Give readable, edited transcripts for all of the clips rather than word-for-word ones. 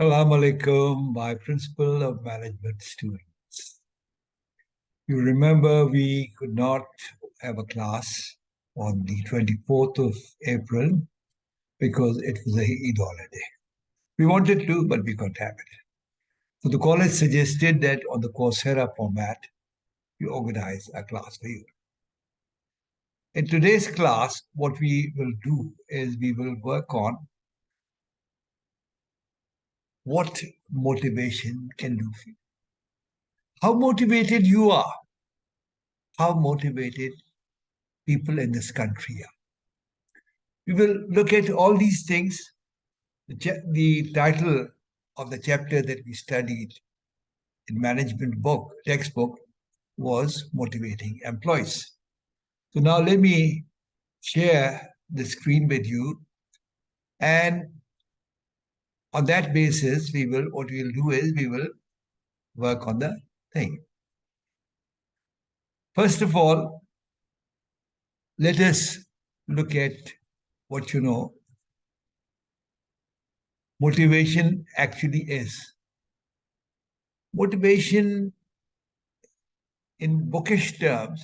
Assalamu alaikum, my principal of management students. You remember we could not have a class on the 24th of April because it was a Eid holiday. We wanted to, but we couldn't have it. So the college suggested that on the Coursera format, we organize a class for you. In today's class, what we will do is we will work on what motivation can do for you. How motivated you are, how motivated people in this country are. We will look at all these things. The title of the chapter that we studied in management book, textbook, was Motivating Employees. So now let me share the screen with you. And on that basis, what we'll do is we will work on the thing. First of all, let us look at what you know motivation actually is. Motivation in bookish terms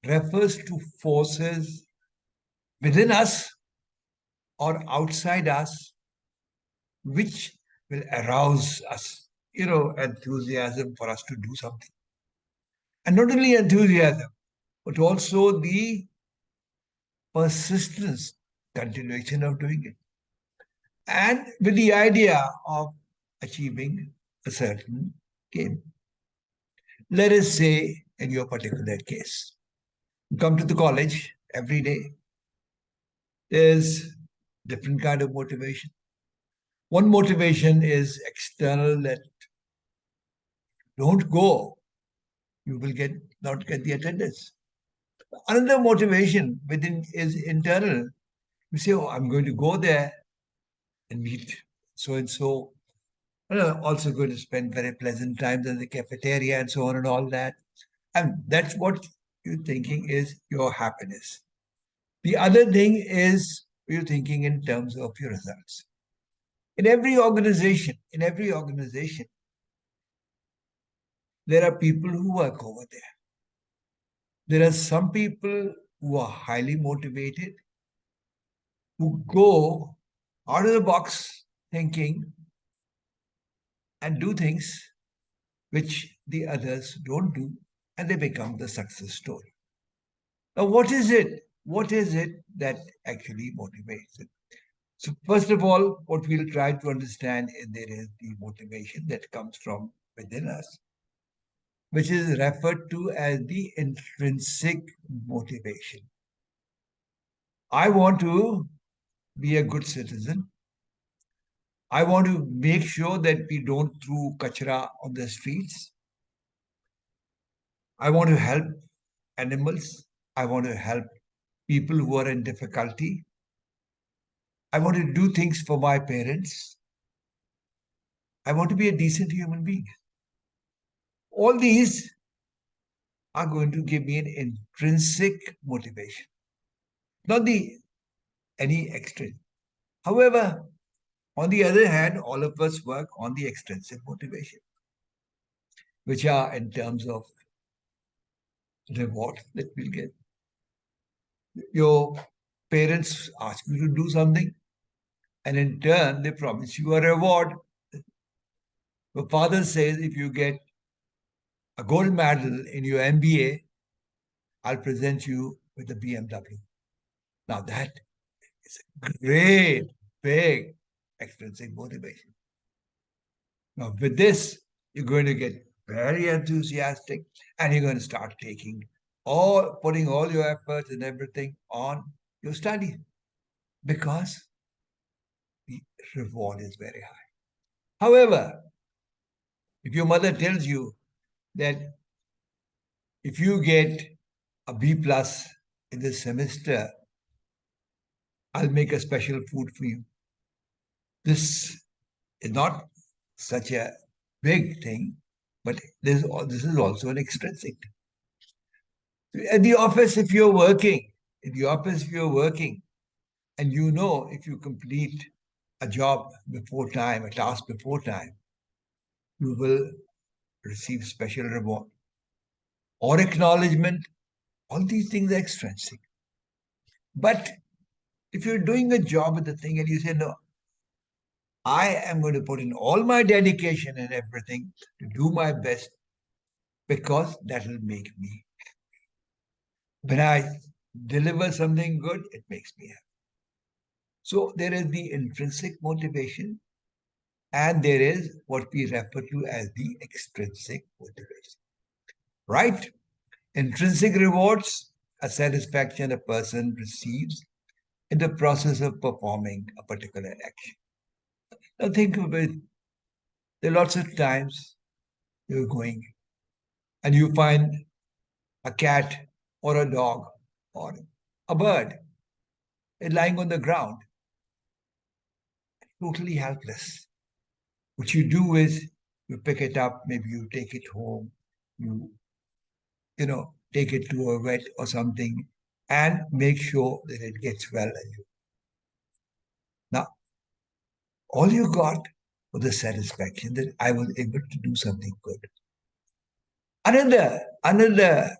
refers to forces within us or outside us which will arouse us, enthusiasm for us to do something. And not only enthusiasm, but also the persistence, continuation of doing it. And with the idea of achieving a certain game. Let us say, in your particular case, you come to the college every day. There's different kind of motivation. One motivation is external, that don't go, you will not get the attendance. Another motivation within is internal. You say, oh, I'm going to go there and meet so and so. Also going to spend very pleasant times in the cafeteria and so on and all that. And that's what you're thinking is your happiness. The other thing is you're thinking in terms of your results. In every organization, there are people who work over there. There are some people who are highly motivated, who go out of the box thinking and do things which the others don't do, and they become the success story. Now, what is it? What is it that actually motivates it? So, first of all, what we'll try to understand is there is the motivation that comes from within us, which is referred to as the intrinsic motivation. I want to be a good citizen. I want to make sure that we don't throw kachra on the streets. I want to help animals. I want to help people who are in difficulty. I want to do things for my parents. I want to be a decent human being. All these are going to give me an intrinsic motivation, not any extrinsic. However, on the other hand, all of us work on the extrinsic motivation, which are in terms of reward that we'll get. Your parents ask you to do something, and in turn, they promise you a reward. Your father says, if you get a gold medal in your MBA, I'll present you with a BMW. Now that is a great, big extrinsic motivation. Now with this, you're going to get very enthusiastic and you're going to start putting all your efforts and everything on your study because the reward is very high. However, if your mother tells you that if you get a B plus in this semester, I'll make a special food for you. This is not such a big thing, but this is also an extrinsic thing. At the office, if you're working, and you know if you complete a job before time, a task before time, you will receive special reward or acknowledgement. All these things are extrinsic. But if you're doing a job with the thing and you say, no, I am going to put in all my dedication and everything to do my best because that will make me. When I deliver something good, it makes me happy. So there is the intrinsic motivation and there is what we refer to as the extrinsic motivation. Right? Intrinsic rewards a satisfaction a person receives in the process of performing a particular action. Now think of it. There are lots of times you're going and you find a cat or a dog or a bird lying on the ground, totally helpless. What you do is you pick it up, maybe you take it home, you take it to a vet or something, and make sure that it gets well. Now, all you got was the satisfaction that I was able to do something good. Another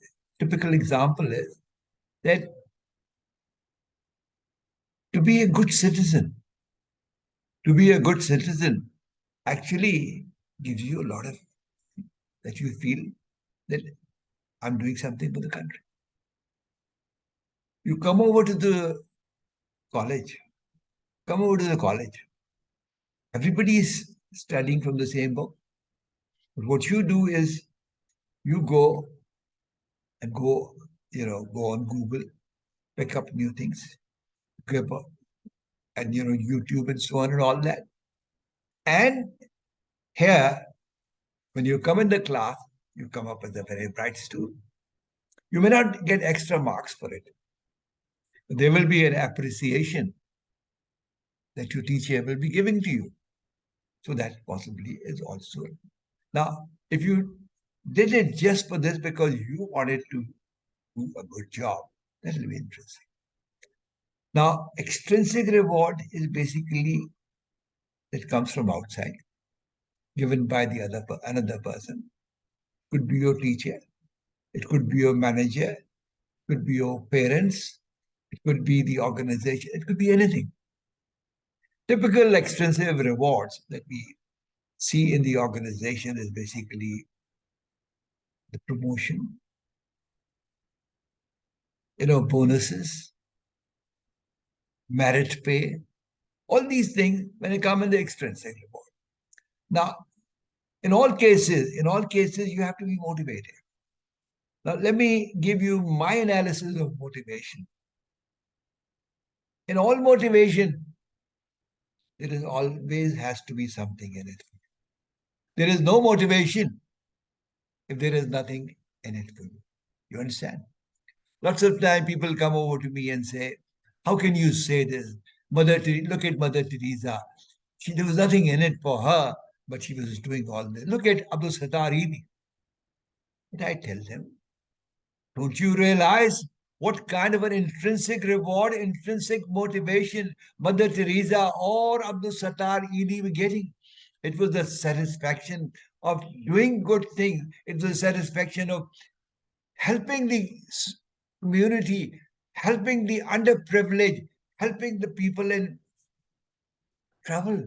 typical example is that to be a good citizen, to be a good citizen actually gives you a lot of that you feel that I'm doing something for the country. You come over to the college, come over to the college. Everybody is studying from the same book. But what you do is you go and go on Google, pick up new things, grab up, and YouTube and so on and all that. And here, when you come in the class, you come up as a very bright student. You may not get extra marks for it. But there will be an appreciation that your teacher will be giving to you. So that possibly is also. Now, if you did it just for this because you wanted to do a good job, that will be interesting. Now, extrinsic reward is basically it comes from outside, given by another person. It could be your teacher, it could be your manager, it could be your parents, it could be the organization, it could be anything. Typical extrinsic rewards that we see in the organization is basically the promotion, bonuses, merit pay, all these things when they come in the extrinsic reward. Now, in all cases, you have to be motivated. Now, let me give you my analysis of motivation. In all motivation, there is always has to be something in it. There is no motivation if there is nothing in it for you. You understand? Lots of time people come over to me and say, how can you say this? Look at Mother Teresa. There was nothing in it for her, but she was doing all this. Look at Abdul Sattar Edi. And I tell them, don't you realize what kind of an intrinsic reward, intrinsic motivation Mother Teresa or Abdul Sattar Edi were getting? It was the satisfaction of doing good things. It was the satisfaction of helping the community, helping the underprivileged, helping the people in trouble.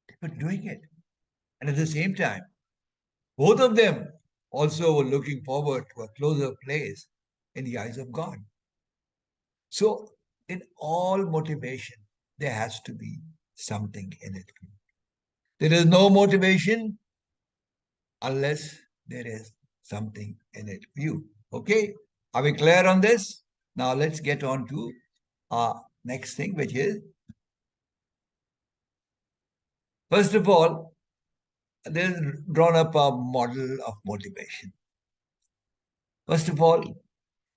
They were doing it. And at the same time, both of them also were looking forward to a closer place in the eyes of God. So, in all motivation, there has to be something in it. There is no motivation unless there is something in it for you. Okay? Are we clear on this? Now, let's get on to our next thing, which is first of all, there's drawn up a model of motivation. First of all,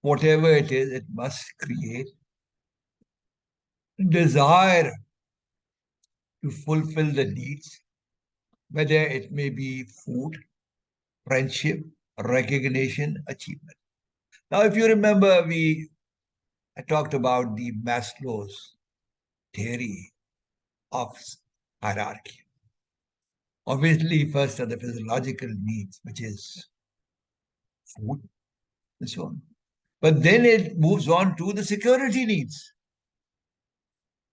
whatever it is, it must create desire to fulfill the needs, whether it may be food, friendship, recognition, achievement. Now, if you remember, I talked about the Maslow's theory of hierarchy. Obviously, first are the physiological needs, which is food and so on. But then it moves on to the security needs,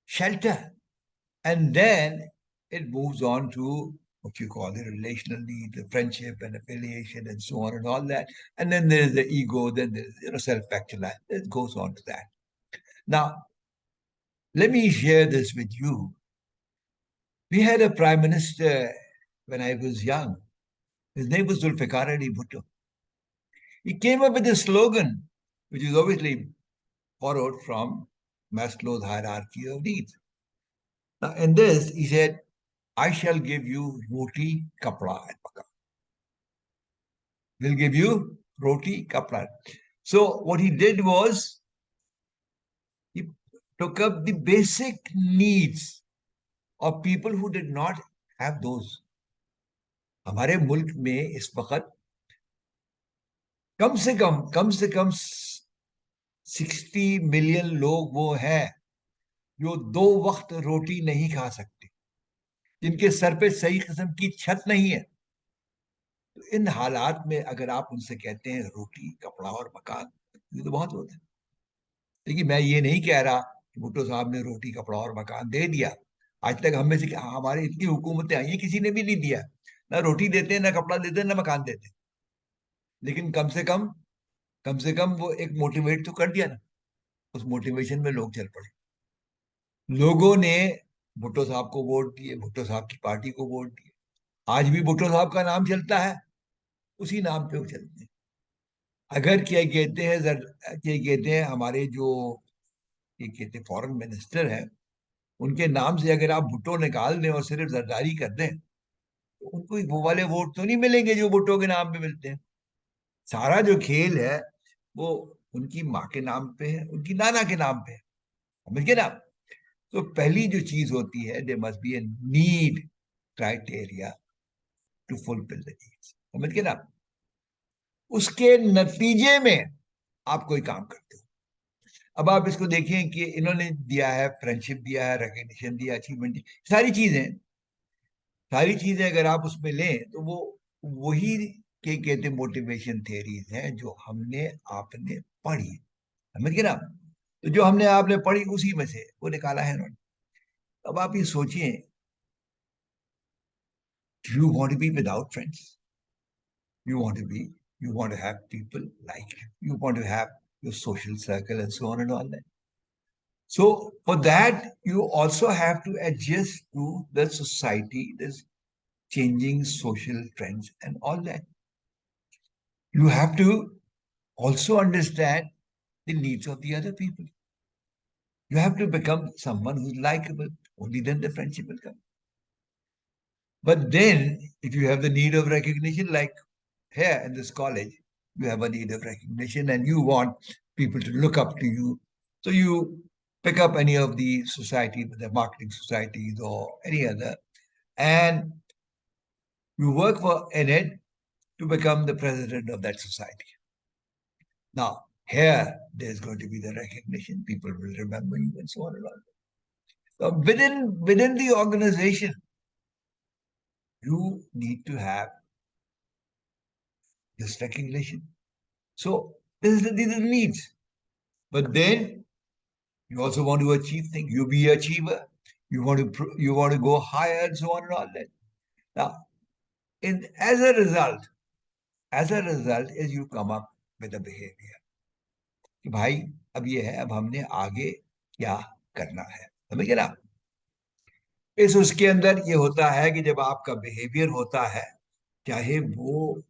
shelter. And then it moves on to what you call the relational need, the friendship and affiliation and so on and all that. And then there is the ego, then there's self-actualization. It goes on to that. Now, let me share this with you. We had a prime minister when I was young. His name was Zulfikar Ali Bhutto. He came up with a slogan, which is obviously borrowed from Maslow's hierarchy of needs. Now, in this, he said, I shall give you roti, kapra, and makan. We'll give you roti, kapra. So, what he did was, he took up the basic needs of people who did not have those. हमारे मुल्क में इस वक्त कम से कम 60 million लोग वो हैं जो 2 वक्त रोटी नहीं खा सकते, जिनके सर पे सही किस्म की छत नहीं है। तो इन हालात में अगर आप उनसे कहते हैं रोटी, कपड़ा और मकान, ये तो बहुत होता है। देखिए, मैं ये नहीं कह रहा कि भुट्टो साहब ने रोटी, कपड़ा और मकान दे दिया। आज तक हम में से हमारे इतनी हुकूमतें आई हैं, किसी ने भी नहीं दिया। ना रोटी देते हैं, ना कपड़ा देते हैं, ना मकान देते हैं। लेकिन कम से कम वो एक मोटिवेट तो कर दिया ना। उस मोटिवेशन में लोग चल पड़े। लोगों ने भुट्टो साहब को वोट दिए, भुट्टो साहब की पार्टी को वोट दिए। आज भी भुट्टो साहब का नाम चलता है, उसी नाम पे वो चलते हैं। अगर क्या कहते हैं हमारे जो ये कहते हैं फॉरेन मिनिस्टर है, उनके नाम से अगर आप भुट्टो निकाल दें और सिर्फ जरदारी कर दें, तो उनको वो वाले वोट तो नहीं मिलेंगे जो भुट्टो के नाम पे मिलते हैं। सारा जो खेल है वो उनकी माँ के नाम पे है, उनकी नाना के नाम पे है। समझ गए ना? तो पहली जो चीज होती है, there must be a need criteria to fulfil the needs. समझ गए ना? उसके नतीजे में आप कोई काम करते हो। अब आप इसको देखिए कि इन्होंने दिया है, फ्रेंडशिप दिया है, रिकग्निशन दिया, अचीवमेंट दिया, सारी चीजें अगर आप उसमें लें तो वो वही के कहते मोटिवेशन थियरीज हैं जो हमने आपने पढ़ी। समझ गए ना? तो जो हमने आपने पढ़ी उसी में से वो निकाला है इन्होंने। अब आप ये सोचिए, you want to be without friends, you want to be you want to have people like you want to have your social circle and so on and all that. So for that you also have to adjust to the society, this changing social trends and all that. You have to also understand the needs of the other people. You have to become someone who's likable. Only then the friendship will come. But then, if you have the need of recognition, like here in this college, you have a need of recognition and you want people to look up to you. So you pick up any of the society, the marketing societies or any other, and you work for in to become the president of that society. Now, here there's going to be the recognition, people will remember you and so on and on. So within the organization, you need to have this recognition. So these are the needs. But then you also want to achieve things. You be an achiever. You want to go higher and so on and all that. Now, as a result, is you come up with a behavior. कि भाई अब ये है, अब हमने आगे क्या करना है। समझिए ना? उसके अंदर ये होता है कि जब आपका बिहेवियर होता है, चाहे वो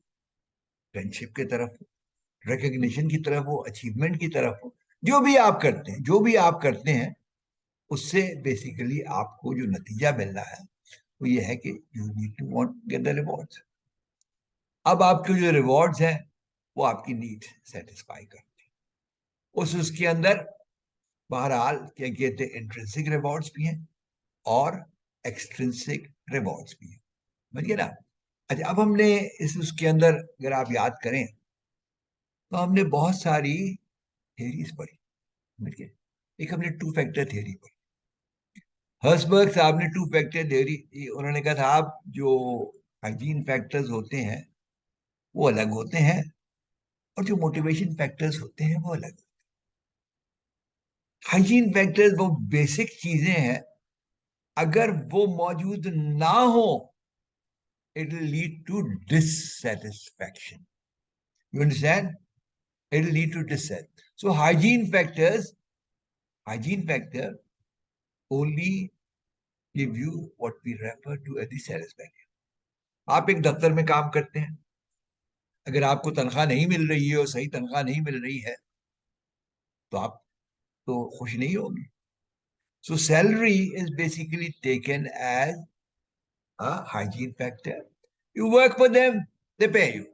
फ्रेंडशिप की तरफ हो, रिकग्निशन की तरफ हो, अचीवमेंट की तरफ हो, जो भी आप करते हैं उससे बेसिकली आपको जो नतीजा मिल रहा है वो ये है कि you need to want get the rewards. अब आपके जो रिवॉर्ड्स हैं वो आपकी नीड सेटिस्फाई करते हैं। उसके अंदर बहरहाल क्या कहते हैं, इंट्रिंसिक रिवॉर्ड्स भी हैं और एक्सट्रिंसिक रिवॉर्ड्स भी हैं। समझिए ना? अच्छा, अब हमने उसके अंदर अगर आप याद करें तो हमने बहुत सारी थियरीज पढ़ी। समझिए, एक हमने 2 फैक्टर थियरी पढ़ी। हर्सबर्ग साहब ने 2 फैक्टर थ्योरी, उन्होंने कहा था आप जो हाइजीन फैक्टर्स होते हैं वो अलग होते हैं और जो मोटिवेशन फैक्टर्स होते हैं वो अलग। हाइजीन फैक्टर्स वो बेसिक चीजें हैं, अगर वो मौजूद ना हो it will lead to dissatisfaction. You understand? It will lead to dissatisfaction. So hygiene factor only give you what we refer to as the satisfaction. आप एक दफ्तर में काम करते हैं, अगर आपको तनख्वाह नहीं मिल रही है और सही तनख्वाह नहीं मिल रही है तो आप तो खुश नहीं होंगे. So salary is basically taken as a hygiene factor. You work for them, they pay you.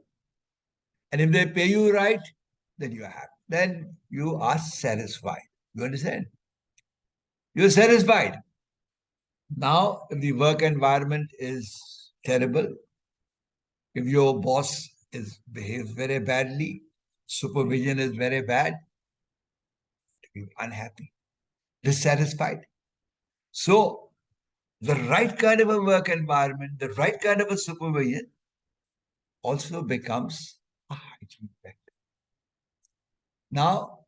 And if they pay you right, then you are happy. Then you are satisfied. You understand? You're satisfied. Now, if the work environment is terrible, if your boss behaves very badly, supervision is very bad, you're unhappy, dissatisfied. So, the right kind of a work environment, the right kind of a supervision also becomes a hygiene factor. Now,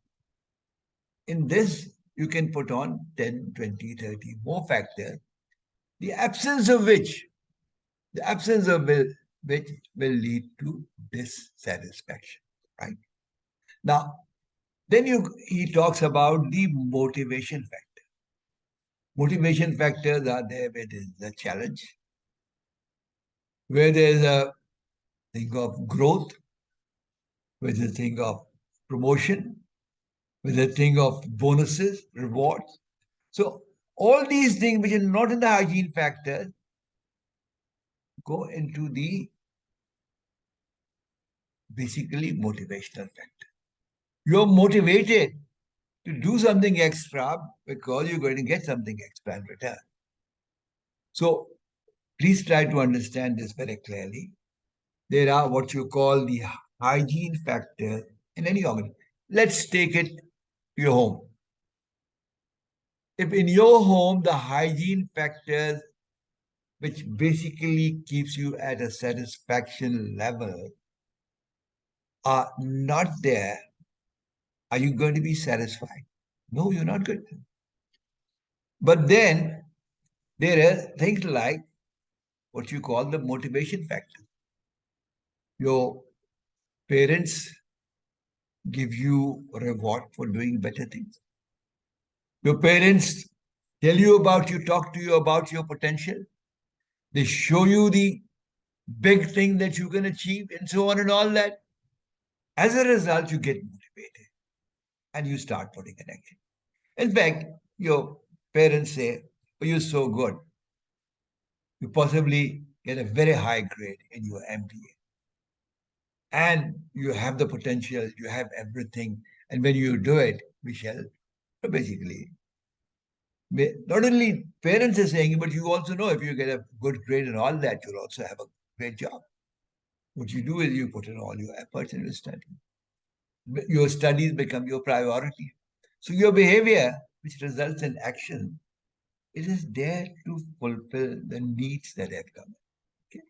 in this, you can put on 10, 20, 30 more factors, the absence of which, the absence of which will lead to dissatisfaction, right? Now, then he talks about the motivation factor. Motivation factors are there where there's the challenge, where there's a thing of growth, where there's a thing of promotion, where there's a thing of bonuses, rewards. So all these things which are not in the hygiene factors go into the basically motivational factor. You're motivated to do something extra because you're going to get something extra in return. So please try to understand this very clearly. There are what you call the hygiene factor in any organization. Let's take it to your home. If in your home the hygiene factors which basically keeps you at a satisfaction level are not there, are you going to be satisfied? No, you're not going to. But then there are things like what you call the motivation factor. Your parents give you a reward for doing better things. Your parents tell you about you, talk to you about your potential. They show you the big thing that you can achieve and so on and all that. As a result, you get motivated and you start putting an action. In fact, your parents say, oh, you're so good. You possibly get a very high grade in your MBA. And you have the potential, you have everything. And when you do it, we shall basically, not only parents are saying, but you also know if you get a good grade and all that, you'll also have a great job. What you do is you put in all your efforts in your study. Your studies become your priority. So your behavior, which results in action, it is there to fulfill the needs that have come. Okay?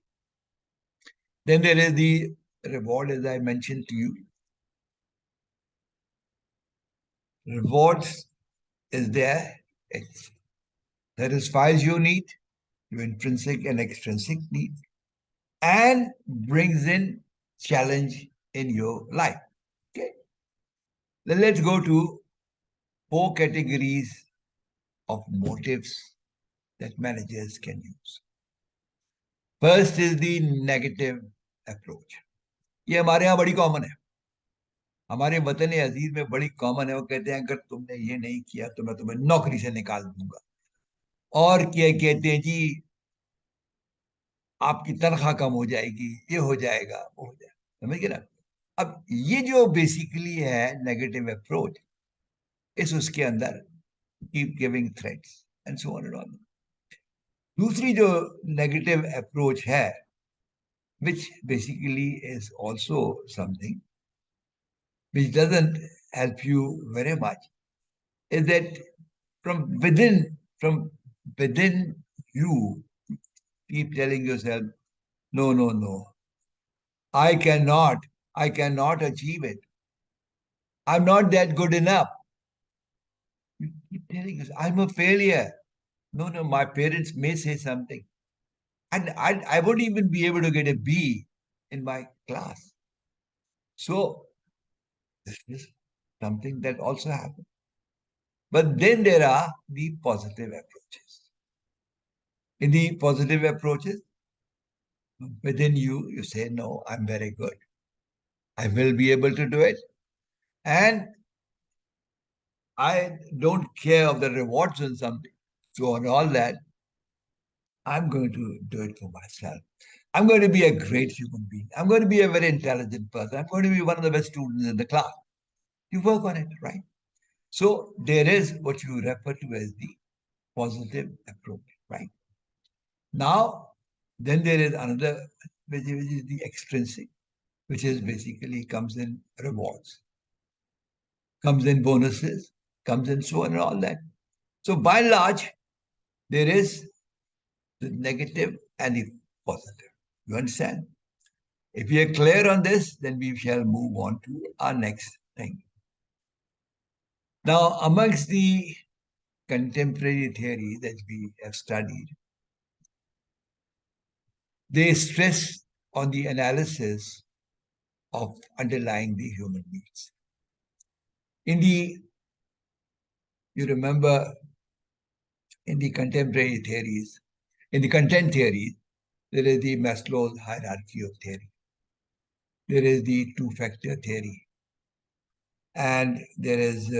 Then there is the reward, as I mentioned to you. Rewards is there. It satisfies your need, your intrinsic and extrinsic needs, and brings in challenge in your life. Okay. Then let's go to 4 categories of motives that managers can use. First is the negative approach. ये हमारे यहाँ बड़ी common है, हमारे वतन अजीज में बड़ी common है. वो कहते हैं अगर तुमने ये नहीं किया तो मैं तुम्हें नौकरी से निकाल दूंगा. और क्या कहते हैं जी, आपकी तनख्वाह कम हो जाएगी, ये हो जाएगा, वो हो जाएगा. समझ गए ना? अब ये जो बेसिकली है नेगेटिव अप्रोच, इस उसके अंदर keep giving threats and so on and on. दूसरी जो नेगेटिव अप्रोच है, which basically is also something which doesn't help you very much, is that from within, from within you keep telling yourself, no, no, no, I cannot, I cannot achieve it. I'm not that good enough. You keep telling yourself, I'm a failure. No, no, my parents may say something. And I won't even be able to get a B in my class. So this is something that also happens. But then there are the positive approaches. In the positive approaches, within you, you say, no, I'm very good. I will be able to do it. And I don't care of the rewards and something. So on all that, I'm going to do it for myself. I'm going to be a great human being. I'm going to be a very intelligent person. I'm going to be one of the best students in the class. You work on it, right? So there is what you refer to as the positive approach, right? Now, then there is another, which is the extrinsic, which is basically comes in rewards, comes in bonuses, comes in so on and all that. So by and large, there is the negative and the positive. You understand? If we are clear on this, then we shall move on to our next thing. Now, amongst the contemporary theory that we have studied, they stress on the analysis of underlying the human needs. In the, you remember, in the contemporary theories, in the content theory, there is the Maslow's hierarchy of theory. There is the two-factor theory. And there is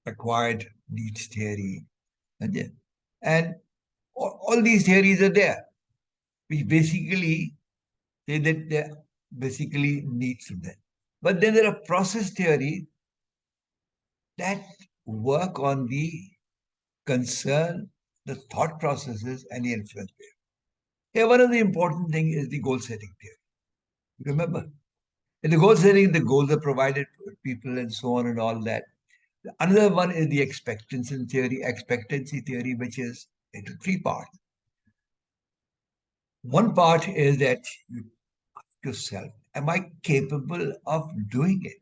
acquired needs theory. And all these theories are there, which basically say that there basically needs to them. But then there are process theory that work on the concern, the thought processes, and the influence theory. Here, one of the important thing is the goal setting theory. Remember, in the goal setting, the goals are provided for people and so on and all that. Another one is the expectancy theory, which is into three parts. One part is that you ask yourself, am I capable of doing it?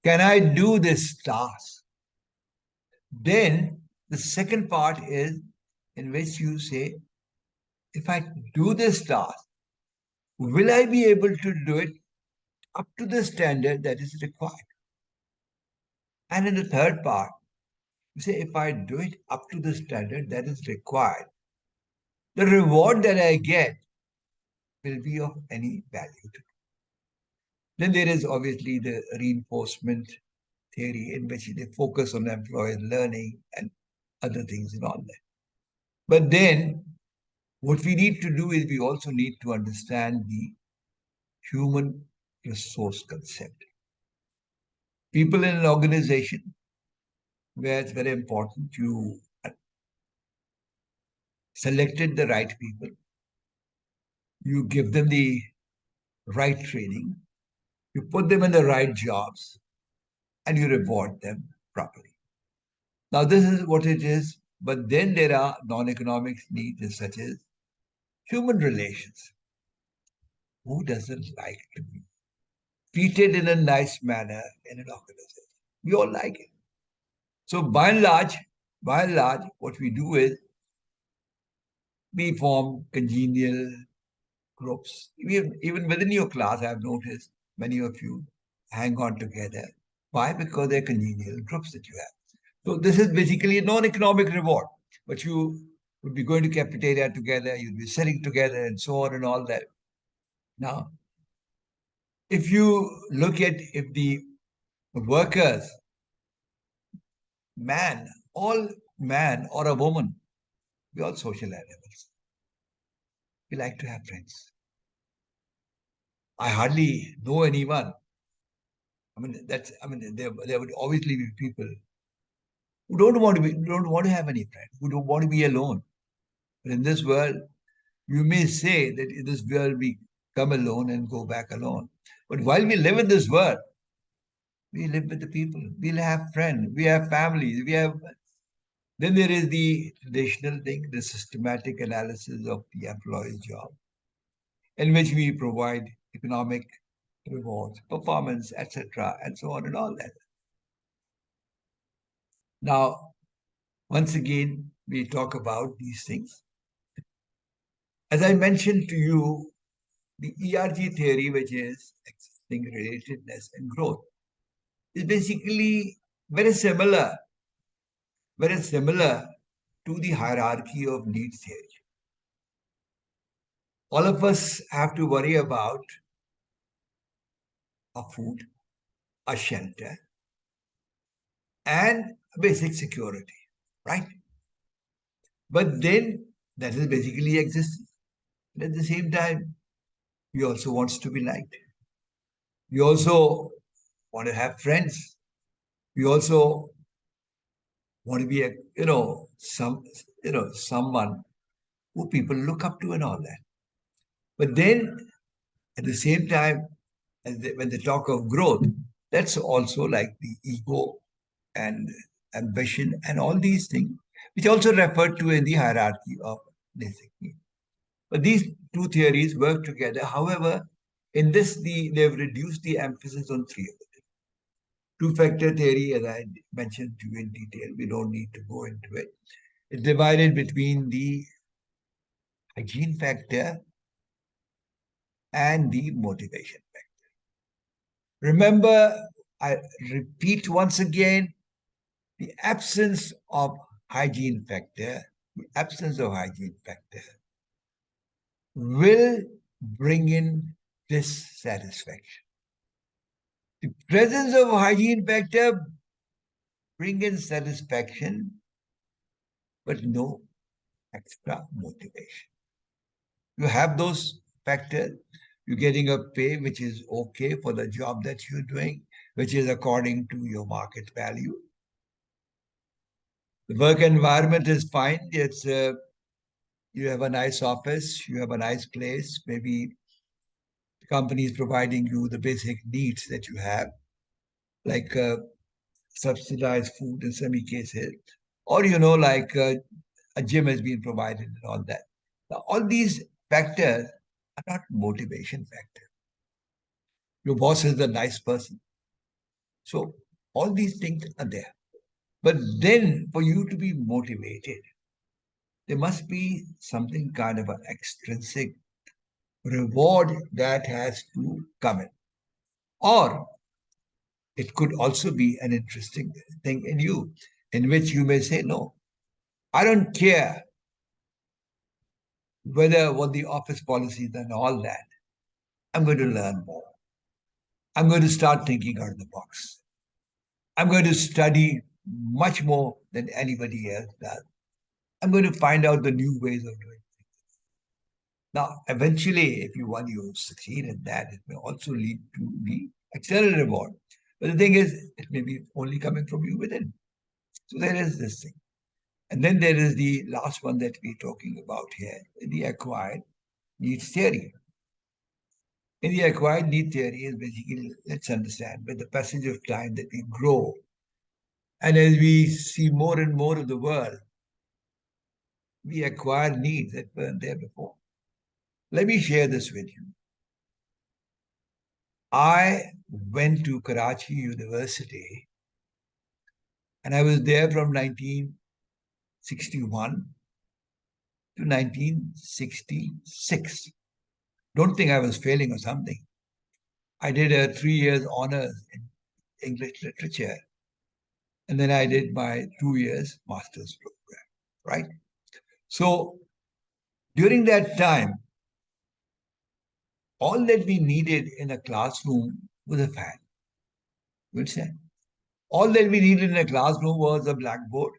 Can I do this task? Then the second part is in which you say, if I do this task, will I be able to do it up to the standard that is required? And in the third part, you say, if I do it up to the standard that is required, the reward that I get will be of any value to me. Then there is obviously the reinforcement theory in which they focus on employer learning and other things and all that. But then what we need to do is we also need to understand the human resource concept. People in an organization where it's very important you selected the right people, you give them the right training, you put them in the right jobs, and you reward them properly. Now, this is what it is, but then there are non-economic needs such as human relations. Who doesn't like to be treated in a nice manner in an organization? We all like it. So by and large, what we do is we form congenial groups. Even within your class, I've noticed many of you hang on together. Why? Because they're congenial groups that you have. So this is basically a non-economic reward. But you would be going to cafeteria together, you'd be sitting together and so on and all that. Now, if you look at if the workers, all man or a woman, we all social animals. We like to have friends. I hardly know anyone. There would obviously be people who don't want to have any friends, who don't want to be alone. But in this world, you may say that in this world we come alone and go back alone. But while we live in this world, we live with the people. We'll have friends. We have families. We have Then there is the traditional thing, the systematic analysis of the employee's job, in which we provide economic rewards, performance, etc., and so on and all that. Now, once again, we talk about these things. As I mentioned to you, the ERG theory, which is existing relatedness and growth, is basically very similar to the hierarchy of needs theory. All of us have to worry about a food, a shelter, and basic security, right? But then that is basically existence. And at the same time, we also wants to be liked. We also want to have friends. We also want to be a someone who people look up to and all that. But then at the same time, when they talk of growth, that's also like the ego and ambition and all these things, which also referred to in the hierarchy of basic needs. But these two theories work together. However, in this, they've reduced the emphasis on three of them. Two-factor theory, as I mentioned to you in detail, we don't need to go into it. It's divided between the hygiene factor and the motivation factor. Remember, I repeat once again, the absence of hygiene factor, the absence of hygiene factor will bring in dissatisfaction. The presence of hygiene factor bring in satisfaction, but no extra motivation. You have those factors. You're getting a pay which is okay for the job that you're doing, which is according to your market value. The work environment is fine. It's you have a nice office, you have a nice place. Maybe the company is providing you the basic needs that you have, like subsidized food in some cases, or like a gym has been provided and all that. Now, all these factors are not motivation factors. Your boss is a nice person. So all these things are there. But then for you to be motivated, there must be something kind of an extrinsic reward that has to come in. Or it could also be an interesting thing in you, in which you may say, no, I don't care whether what the office policies and all that. I'm going to learn more. I'm going to start thinking out of the box. I'm going to study much more than anybody else does. I'm going to find out the new ways of doing things. Now, eventually, if you succeed in that, it may also lead to the external reward. But the thing is, it may be only coming from you within. So there is this thing. And then there is the last one that we're talking about here, the acquired needs theory. In the acquired need theory is basically, let's understand, with the passage of time that we grow, and as we see more and more of the world, we acquire needs that weren't there before. Let me share this with you. I went to Karachi University, and I was there from 1961 to 1966. Don't think I was failing or something. I did a 3 years honors in English literature, and then I did my 2 years master's program, right? So during that time, all that we needed in a classroom was a fan. You understand? All that we needed in a classroom was a blackboard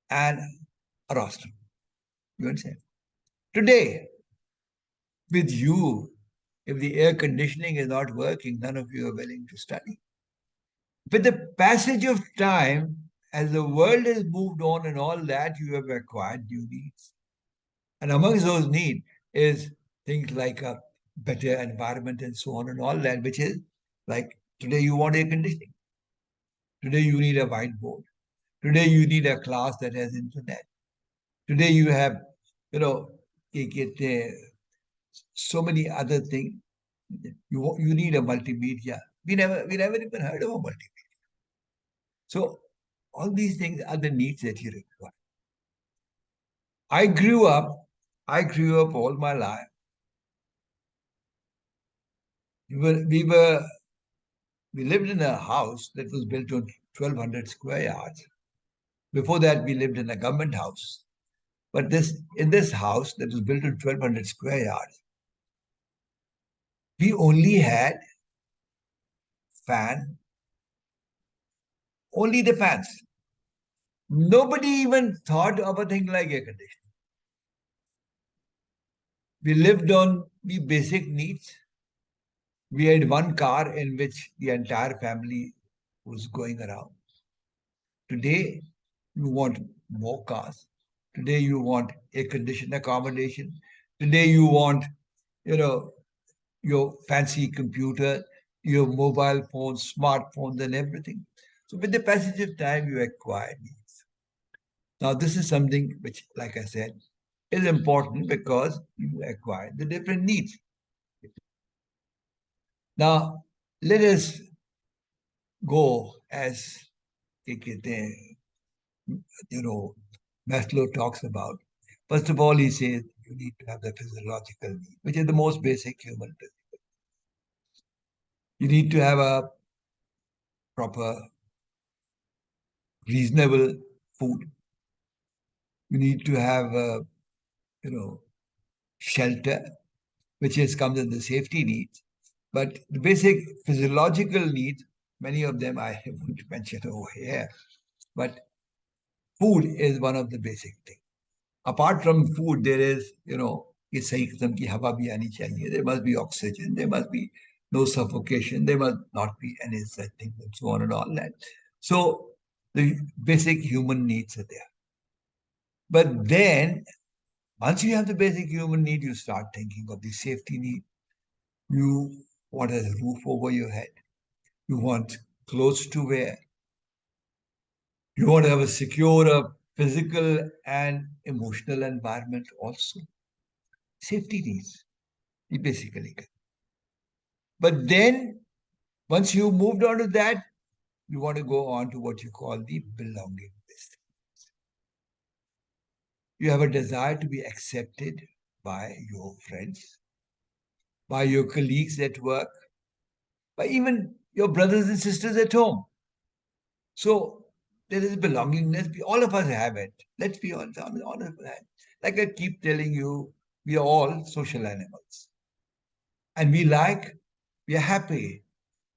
and a roster. You understand? Today, with you, if the air conditioning is not working, none of you are willing to study. With the passage of time, as the world has moved on and all that, you have acquired new needs. And amongst those needs is things like a better environment and so on and all that, which is like today you want air conditioning. Today you need a whiteboard. Today you need a class that has internet. Today you have, so many other things. You need a multimedia. We never even heard of a multimedia. So all these things are the needs that you require. I grew up. I grew up all my life. We lived in a house that was built on 1,200 square yards. Before that, we lived in a government house. But in this house that was built on 1,200 square yards, we only had fan, only the fans. Nobody even thought of a thing like air conditioning. We lived on the basic needs. We had one car in which the entire family was going around. Today, you want more cars. Today, you want air conditioned accommodation. Today, you want, you know, your fancy computer, your mobile phones, smartphones, and everything. So, with the passage of time, you acquire needs. Now, this is something which, like I said, is important because you acquire the different needs. Now, let us go as you know, Maslow talks about. First of all, he says you need to have the physiological need, which is the most basic human need. You need to have a proper, reasonable food. You need to have, shelter, which comes in the safety needs. But the basic physiological needs, many of them I won't mention over here, but food is one of the basic things. Apart from food, there is, कि सही किस्म की हवा भी आनी चाहिए. There must be oxygen. There must be no suffocation. There must not be any such thing and so on and all that. So the basic human needs are there. But then once you have the basic human need, you start thinking of the safety need. You want a roof over your head. You want clothes to wear. You want to have a secure physical and emotional environment also. Safety needs, basically. But then, once you moved on to that, you want to go on to what you call the belonging list. You have a desire to be accepted by your friends, by your colleagues at work, by even your brothers and sisters at home. So there is belongingness. All of us have it. Let's be honest with that. Like I keep telling you, we are all social animals. And we are happy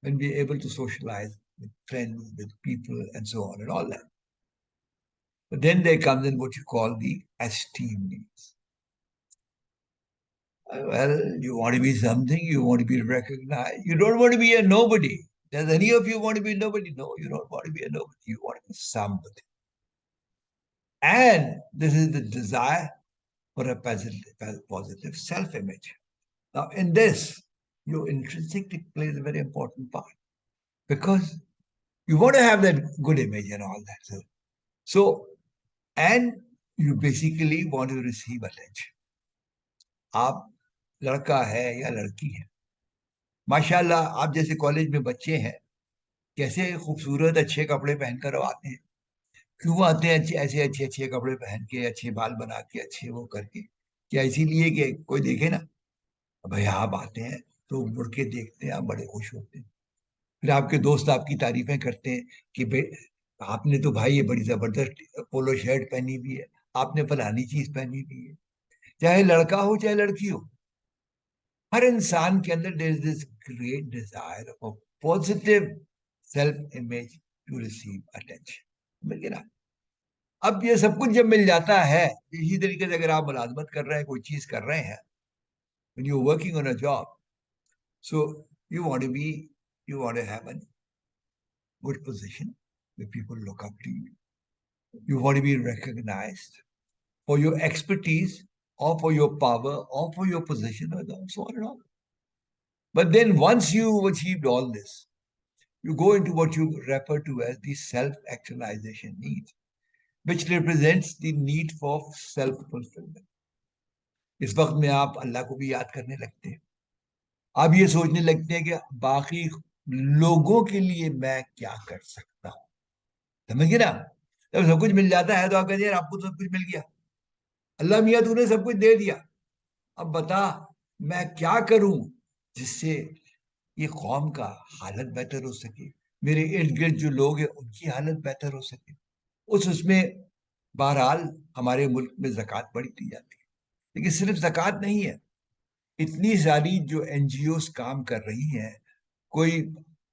when we're able to socialize with friends, with people, and so on and all that. But then there comes in what you call the esteem needs. Well, you want to be something, you want to be recognized. You don't want to be a nobody. Does any of you want to be nobody? No, you don't want to be a nobody. You want to be somebody. And this is the desire for a positive self-image. Now, in this, your intrinsic plays a very important part because you want to have that good image and all that. So and you basically want to receive attention. आप लड़का है या लड़की है, माशाल्लाह आप जैसे college में बच्चे हैं, कैसे खूबसूरत अच्छे कपड़े पहनकर आते हैं. क्यों आते हैं ऐसे अच्छे अच्छे कपड़े पहन के, अच्छे बाल बना के, अच्छे वो करके? क्या इसीलिए कि कोई देखे ना? भाई आप आते हैं तो मुड़ के देखते हैं, आप बड़े खुश होते हैं. फिर आपके दोस्त आपकी तारीफें करते हैं कि भाई आपने तो भाई ये बड़ी जबरदस्त पोलो शर्ट पहनी हुई है, आपने फलानी चीज पहनी हुई है. चाहे लड़का हो चाहे लड़की हो, हर इंसान के अंदर there is this great desire of positive self image to receive attention. मिल गया. अब ये सब कुछ जब मिल जाता है, इसी तरीके से अगर आप मुलाजमत कर रहे हैं, कोई चीज कर रहे हैं, when you're working on a job, so you want to be, you want to have a good position where people look up to you. You want to be recognized for your expertise or for your power or for your position or so on and on. But then once you've achieved all this, you go into what you refer to as the self-actualization needs. which represents the need for self fulfillment. इस वक्त में आप अल्लाह को भी याद करने लगते हैं, आप ये सोचने लगते हैं कि बाकी लोगों के लिए मैं क्या कर सकता हूं। समझ गए ना? जब सब कुछ मिल जाता है तो आप कहते हैं आपको तो सब कुछ मिल गया, अल्लाह मियाँ तूने सब कुछ दे दिया, अब बता मैं क्या करूं जिससे ये कौम का हालत बेहतर हो सके, मेरे इर्द गिर्द जो लोग हैं उनकी हालत बेहतर हो सके। उसमें बहरहाल हमारे मुल्क में ज़कात बड़ी दी जाती है, लेकिन सिर्फ ज़कात नहीं है, इतनी सारी जो एनजीओस काम कर रही हैं, कोई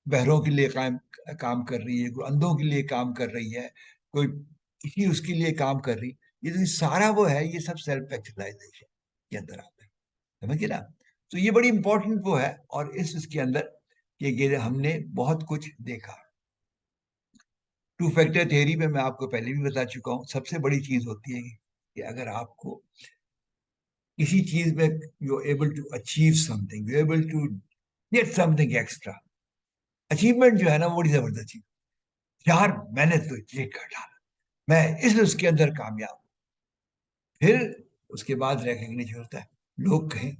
बहरों के लिए काम कर रही है, कोई अंधों के लिए काम कर रही है, कोई किसी उसके लिए काम कर रही, ये तो सारा वो है, ये सब सेल्फ एक्चुअलाइजेशन के अंदर आता है। समझिए ना? तो ये बड़ी इंपॉर्टेंट वो है, और इसके अंदर ये हमने बहुत कुछ देखा। टू फैक्टर थ्योरी में मैं आपको पहले भी बता चुका हूँ, सबसे बड़ी चीज होती है कि अगर आपको किसी चीज में you able to achieve something, you able to get something extra, achievement जो है ना वो बड़ी जबरदस्त चीज। यार मैंने तो ये कर डाला, मैं इस उसके अंदर कामयाब, फिर उसके बाद रिकग्निशन होता है, लोग कहें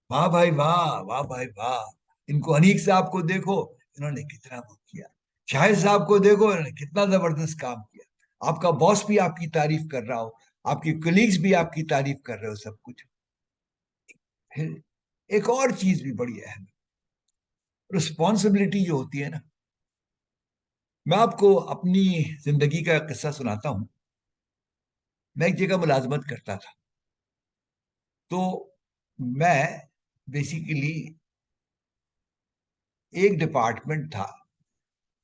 वाह भाई वाह, वाह भाई वाह, इनको अनीक साहब को देखो, इन्होंने कितना वो किया, शाहिद साहब को देखो, इन्होंने कितना जबरदस्त काम किया, आपका बॉस भी आपकी तारीफ कर रहा हो, आपके कलीग्स भी आपकी तारीफ कर रहे हो, सब कुछ। फिर एक और चीज भी बड़ी अहम, रिस्पॉन्सिबिलिटी जो होती है ना। मैं आपको अपनी जिंदगी का किस्सा सुनाता हूं। मैं एक जगह मुलाजमत करता था, तो मैं बेसिकली एक डिपार्टमेंट था,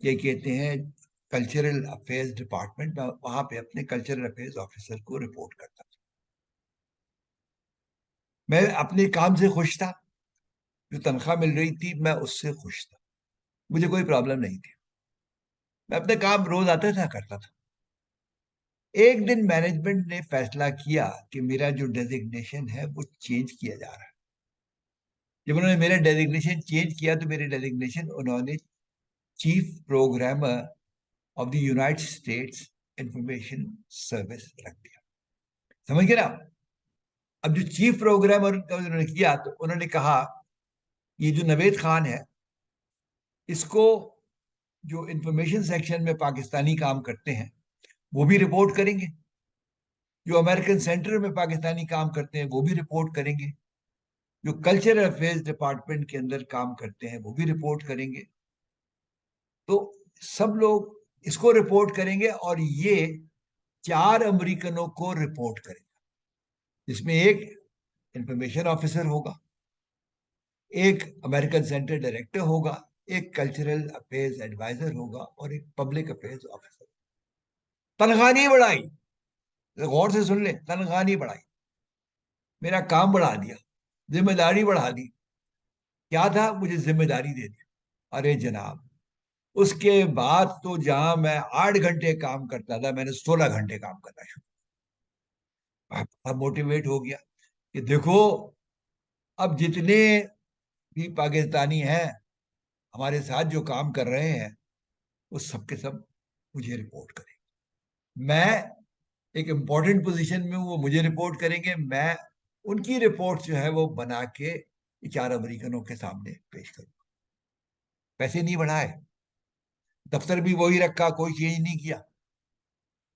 ये कहते हैं कल्चरल अफेयर्स डिपार्टमेंट, वहां पे अपने कल्चरल अफेयर्स ऑफिसर को रिपोर्ट करता था। मैं अपने काम से खुश था, जो तनख्वाह मिल रही थी मैं उससे खुश था, मुझे कोई प्रॉब्लम नहीं थी, मैं अपने काम रोज आता था करता था। एक दिन मैनेजमेंट ने फैसला किया कि मेरा जो डेजिग्नेशन है वो चेंज किया जा रहा है। जब उन्होंने मेरा डेजिग्नेशन चेंज किया तो मेरे डेजिग्नेशन उन्होंने chief programmer of the United states information service रख दिया। समझ गए ना? अब जो चीफ प्रोग्रामर का उन्होंने किया तो उन्होंने कहा ये जो नवेद खान है, इसको जो इंफॉर्मेशन सेक्शन में पाकिस्तानी काम करते हैं वो भी रिपोर्ट करेंगे, जो अमेरिकन सेंटर में पाकिस्तानी काम करते हैं वो भी रिपोर्ट करेंगे, जो कल्चरल अफेयर्स डिपार्टमेंट के अंदर काम करते हैं वो भी रिपोर्ट करेंगे। तो सब लोग इसको रिपोर्ट करेंगे, और ये 4 अमेरिकनों को रिपोर्ट करेंगे, जिसमें एक इंफॉर्मेशन ऑफिसर होगा, एक अमेरिकन सेंटर डायरेक्टर होगा, एक कल्चरल अफेयर्स एडवाइजर होगा, और एक पब्लिक अफेयर्स ऑफिसर। तनख्वाह नहीं बढ़ाई, गौर से सुन ले, तनख्वाह नहीं बढ़ाई, मेरा काम बढ़ा दिया, जिम्मेदारी बढ़ा दी। क्या था, मुझे जिम्मेदारी दे दी। अरे जनाब, उसके बाद तो जहां मैं 8 घंटे काम करता था, मैंने 16 घंटे काम करना शुरू। अब मोटिवेट हो गया कि देखो, अब जितने भी पाकिस्तानी हैं हमारे साथ जो काम कर रहे हैं, वो सबके सब मुझे रिपोर्ट करें। मैं एक इंपॉर्टेंट पोजीशन में हूं, वो मुझे रिपोर्ट करेंगे, मैं उनकी रिपोर्ट जो है वो बना के 4 अमेरिकनों के सामने पेश करूंगा। पैसे नहीं बढ़ाए, दफ्तर भी वही रखा, कोई चेंज नहीं किया,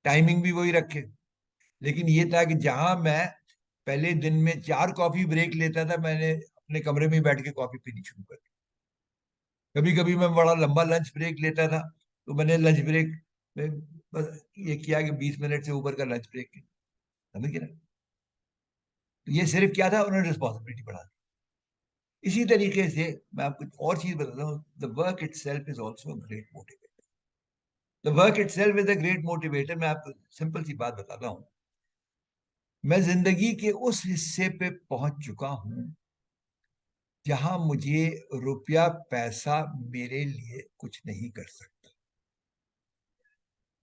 टाइमिंग भी वही रखे, लेकिन ये था कि जहां मैं पहले दिन में 4 कॉफी ब्रेक लेता था, मैंने अपने कमरे में बैठ के कॉफी पीनी शुरू कर दी। कभी कभी मैं बड़ा लंबा लंच ब्रेक लेता था, तो मैंने लंच ब्रेक में बस ये किया कि 20 मिनट से ऊपर का लंच ब्रेक। समझ गए ना? तो ये सिर्फ क्या था, उन्होंने रिस्पॉन्सिबिलिटी बढ़ा दी। इसी तरीके से मैं आपको और चीज बताता हूँ, the work it self is also great motivator. The work it self is a great motivator. मैं आपको सिंपल सी बात बताता हूँ, मैं जिंदगी के उस हिस्से पे पहुंच चुका हूं जहां मुझे रुपया पैसा मेरे लिए कुछ नहीं कर सकता।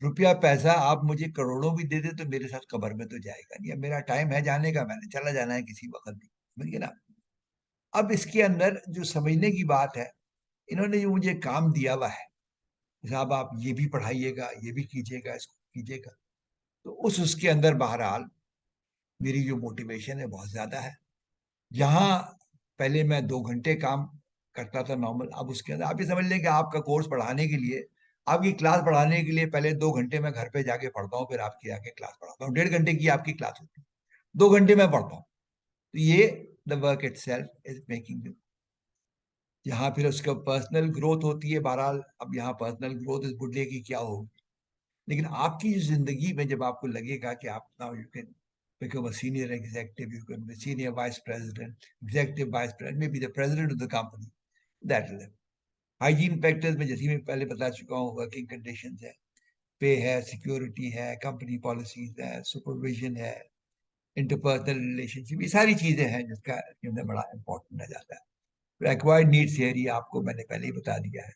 रुपया पैसा आप मुझे करोड़ों भी दे दे तो मेरे साथ कब्र में तो जाएगा नहीं, अब मेरा टाइम है जाने का, मैंने चला जाना है किसी वक्त भी। समझ गए ना? अब इसके अंदर जो समझने की बात है, इन्होंने जो मुझे काम दिया हुआ है, साहब आप ये भी पढ़ाइएगा, ये भी कीजिएगा, इसको कीजिएगा, तो उसके अंदर बहरहाल मेरी जो मोटिवेशन है बहुत ज्यादा है। जहाँ पहले मैं 2 घंटे काम करता था नॉर्मल, अब उसके अंदर आप ये समझ लें कि आपका कोर्स पढ़ाने के लिए, आपकी क्लास पढ़ाने के लिए पहले 2 घंटे मैं घर पे जाके पढ़ता हूँ, फिर आपकी आके क्लास पढ़ाता हूँ। 1.5 घंटे की आपकी क्लास होती है, 2 घंटे मैं पढ़ता हूँ। तो ये the work it self is making, यहाँ फिर उसका पर्सनल ग्रोथ होती है। बहरहाल अब यहाँ पर्सनल ग्रोथ इस बुढ़े की क्या होगी, लेकिन आपकी जिंदगी में जब आपको लगेगा कि आप now you can become a senior executive, you can be senior vice president, executive vice president, maybe the president of the company, that level. Hygiene factors में जैसे मैं पहले बता चुका हूँ, वर्किंग कंडीशंस है, पे है, सिक्योरिटी है, कंपनी पॉलिसीज है, सुपरविजन है, इंटरपर्सनल रिलेशनशिप, ये सारी चीजें हैं जिसका इसके अंदर बड़ा इंपॉर्टेंट आ जाता है। एक्वायर्ड नीड थियरी आपको मैंने पहले ही बता दिया है,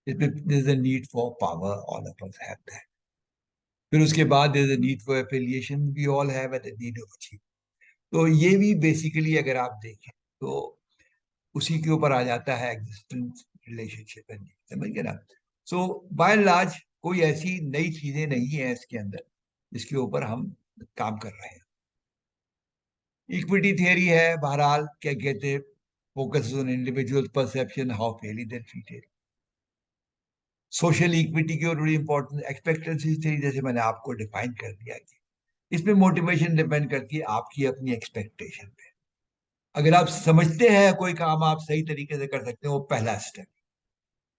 इसमें is a need for power, all of us have that. फिर उसके बाद there is a need for affiliation, we all have at the need of achieve. तो ये भी बेसिकली अगर आप देखें तो उसी के ऊपर आ जाता है एग्जिस्टेंस, रिलेशनशिप एंड, समझ गए ना। सो बाय एंड लार्ज कोई ऐसी नई चीजें नहीं है इसके अंदर जिसके ऊपर हम काम कर रहे हैं। इक्विटी थियरी है, बहरहाल क्या कहते हैं, focus on individual perception how Fairlie they treated. Social equity की और बड़ी इंपॉर्टेंट एक्सपेक्टेंसी थियरी, जैसे मैंने आपको डिफाइन कर दिया कि इसमें मोटिवेशन डिपेंड करती है आपकी अपनी एक्सपेक्टेशन पे। अगर आप समझते हैं कोई काम आप सही तरीके से कर सकते हैं, वो पहला स्टेप।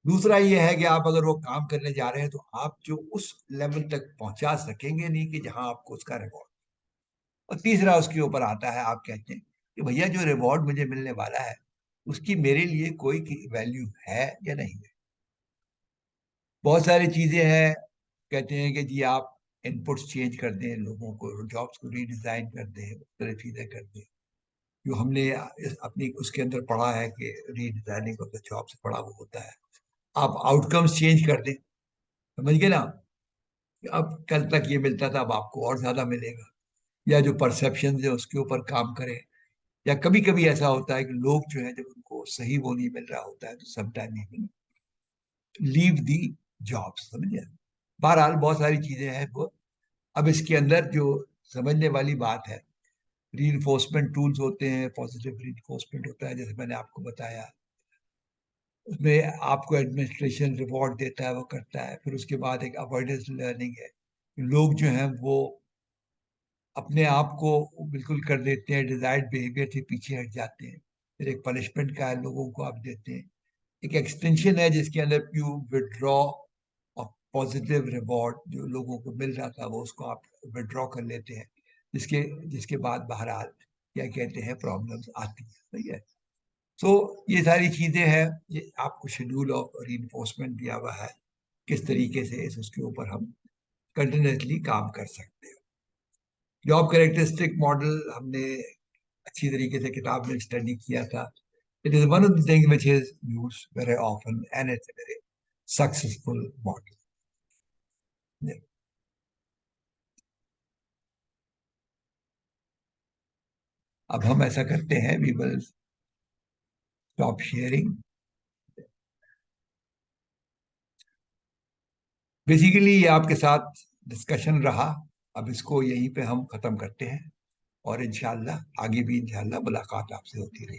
दूसरा ये है कि आप अगर वो काम करने जा रहे हैं तो आप जो उस लेवल तक पहुंचा सकेंगे नहीं कि जहां आपको उसका रिवॉर्ड। और तीसरा उसके ऊपर आता है, आप कहते हैं कि भैया जो रिवॉर्ड मुझे मिलने वाला है उसकी मेरे लिए कोई वैल्यू है या नहीं है। बहुत सारी चीजें हैं, कहते हैं कि जी आप इनपुट्स चेंज कर दें, लोगों को जॉब्स को रीडिजाइन कर दें, उस तरह चीजें कर दें। जो हमने अपनी उसके अंदर पढ़ा है कि रीडिजाइनिंग ऑफ द जॉब से पढ़ा वो होता है, आप आउटकम्स चेंज कर दें, समझ गए ना। अब कल तक ये मिलता था, अब आपको और ज्यादा मिलेगा। या जो परसेप्शन है उसके ऊपर काम करें। या कभी कभी ऐसा होता है कि लोग जो है जब उनको सही वो नहीं मिल रहा होता है तो समटाइम लीव दी जॉब, समझे। बहरहाल बहुत सारी चीजें हैं वो। अब इसके अंदर जो समझने वाली बात है, रीइंफोर्समेंट टूल्स होते हैं, पॉजिटिव रीइंफोर्समेंट होता है जैसे मैंने आपको बताया। उसमें आपको एडमिनिस्ट्रेशन रिवॉर्ड देता है, वो करता है। फिर उसके बाद एक अवॉइडेंस लर्निंग है, लोग जो हैं वो अपने आप को बिल्कुल कर देते हैं, डिजायर्ड बिहेवियर से पीछे हट जाते हैं। फिर एक पनिशमेंट का है, लोगों को आप देते हैं। एक एक्सटेंशन है जिसके अंदर you withdraw of positive reward, जो लोगों को मिल रहा था वो उसको आप विड्रॉ कर लेते हैं, जिसके जिसके बाद बहरहाल क्या कहते हैं प्रॉब्लम्स आती है, सही है। सो ये सारी चीजें हैं, ये आपको शेड्यूल ऑफ रीइंफोर्समेंट दिया हुआ है, किस तरीके से इस उसके ऊपर हम कंटिन्यूसली काम कर सकते हैं। जॉब कैरेक्टरिस्टिक मॉडल हमने अच्छी तरीके से किताब में स्टडी किया था। It is one of the thing which is used very often and it's a very successful model. अब हम ऐसा करते हैं, we will stop sharing. Basically ये आपके साथ डिस्कशन रहा, अब इसको यहीं पे हम खत्म करते हैं। और इंशाल्लाह आगे भी इंशाल्लाह मुलाकात आपसे होती रहेगी।